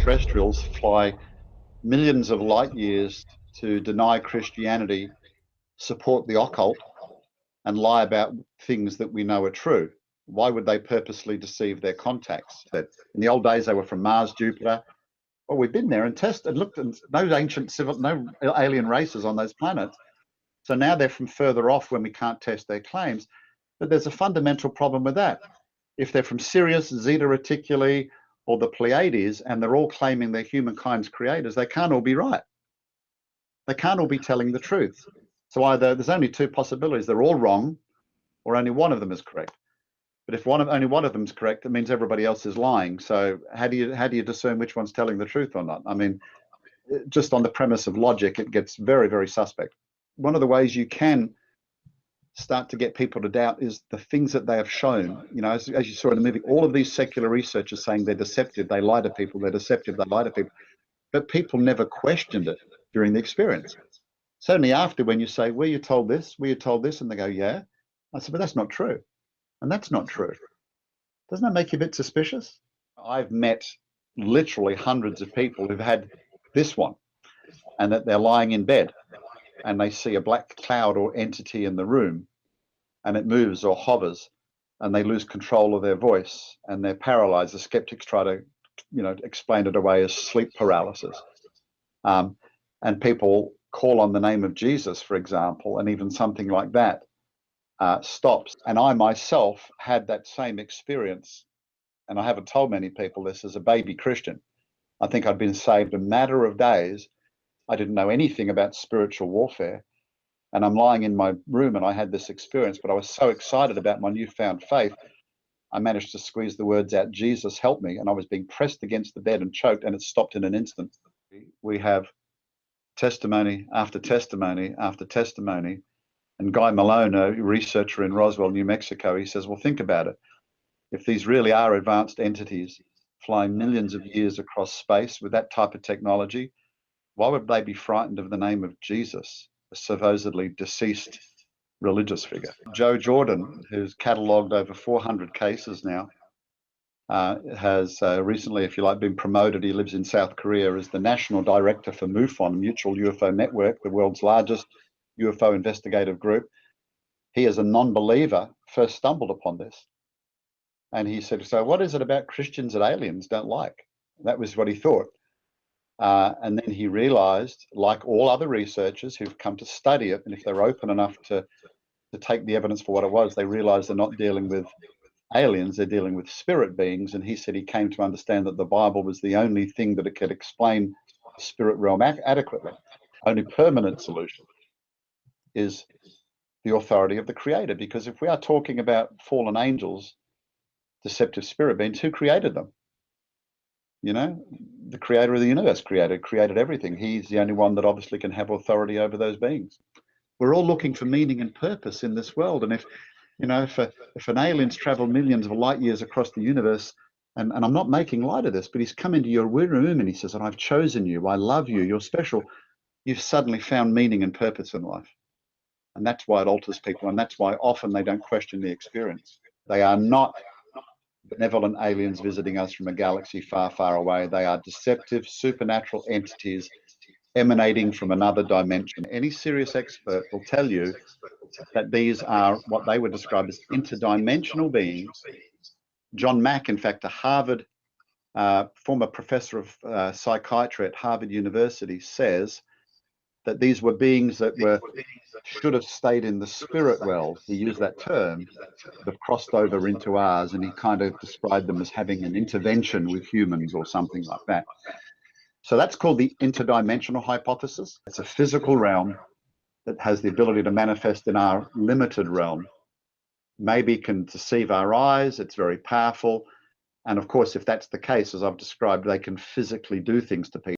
extraterrestrials fly millions of light years to deny Christianity, support the occult, and lie about things that we know are true? Why would they purposely deceive their contacts? That in the old days they were from Mars, Jupiter. Well, we've been there and tested and looked, and no alien races on those planets. So now they're from further off when we can't test their claims. But there's a fundamental problem with that. If they're from Sirius, Zeta Reticuli, or the Pleiades, and they're all claiming they're humankind's creators, they can't all be right. They can't all be telling the truth. So either there's only two possibilities: they're all wrong, or only one of them is correct. But if only one of them is correct, it means everybody else is lying. So how do you discern which one's telling the truth or not? I mean, just on the premise of logic, it gets very, very suspect. One of the ways you can start to get people to doubt is the things that they have shown. You know, as you saw in the movie, all of these secular researchers saying they're deceptive, they lie to people, they're deceptive, they lie to people. But people never questioned it during the experience. It's only after, when you say, were you told this? Were you told this? And they go, yeah. I said, but that's not true. And that's not true. Doesn't that make you a bit suspicious? I've met literally hundreds of people who've had this one, and that they're lying in bed and they see a black cloud or entity in the room, and it moves or hovers, and they lose control of their voice and they're paralyzed. The skeptics try to, explain it away as sleep paralysis. And people call on the name of Jesus, for example, and even something like that stops. And I myself had that same experience, and I haven't told many people this, as a baby Christian. I think I'd been saved a matter of days. I didn't know anything about spiritual warfare, and I'm lying in my room and I had this experience, but I was so excited about my newfound faith, I managed to squeeze the words out, Jesus help me, and I was being pressed against the bed and choked, and it stopped in an instant. We have testimony after testimony after testimony. And Guy Malone, a researcher in Roswell, New Mexico, he says, well, think about it. If these really are advanced entities flying millions of years across space with that type of technology, why would they be frightened of the name of Jesus, a supposedly deceased religious figure? Joe Jordan, who's catalogued over 400 cases now, has recently, if you like, been promoted. He lives in South Korea as the national director for MUFON, Mutual UFO Network, the world's largest UFO investigative group. He, as a non-believer, first stumbled upon this. And he said, so what is it about Christians that aliens don't like? That was what he thought. And then he realized, like all other researchers who've come to study it, and if they're open enough to take the evidence for what it was, they realize they're not dealing with aliens, they're dealing with spirit beings. And he said he came to understand that the Bible was the only thing that it could explain the spirit realm adequately. Only permanent solution is the authority of the Creator, because if we are talking about fallen angels, deceptive spirit beings, who created them? The Creator of the universe created everything. He's the only one that obviously can have authority over those beings. We're all looking for meaning and purpose in this world, and if an alien's traveled millions of light years across the universe, and I'm not making light of this, but he's come into your room and he says, and I've chosen you, I love you, you're special, you've suddenly found meaning and purpose in life. And that's why it alters people, and that's why often they don't question the experience. They are not benevolent aliens visiting us from a galaxy far, far away. They are deceptive, supernatural entities emanating from another dimension. Any serious expert will tell you that these are what they would describe as interdimensional beings. John Mack, in fact, a Harvard former professor of psychiatry at Harvard University, says that these were beings that should have stayed in the spirit world. He used that term, that have crossed over into ours, and he kind of described them as having an intervention with humans or something like that. So that's called the interdimensional hypothesis. It's a physical realm that has the ability to manifest in our limited realm. Maybe can deceive our eyes, it's very powerful. And of course, if that's the case, as I've described, they can physically do things to people.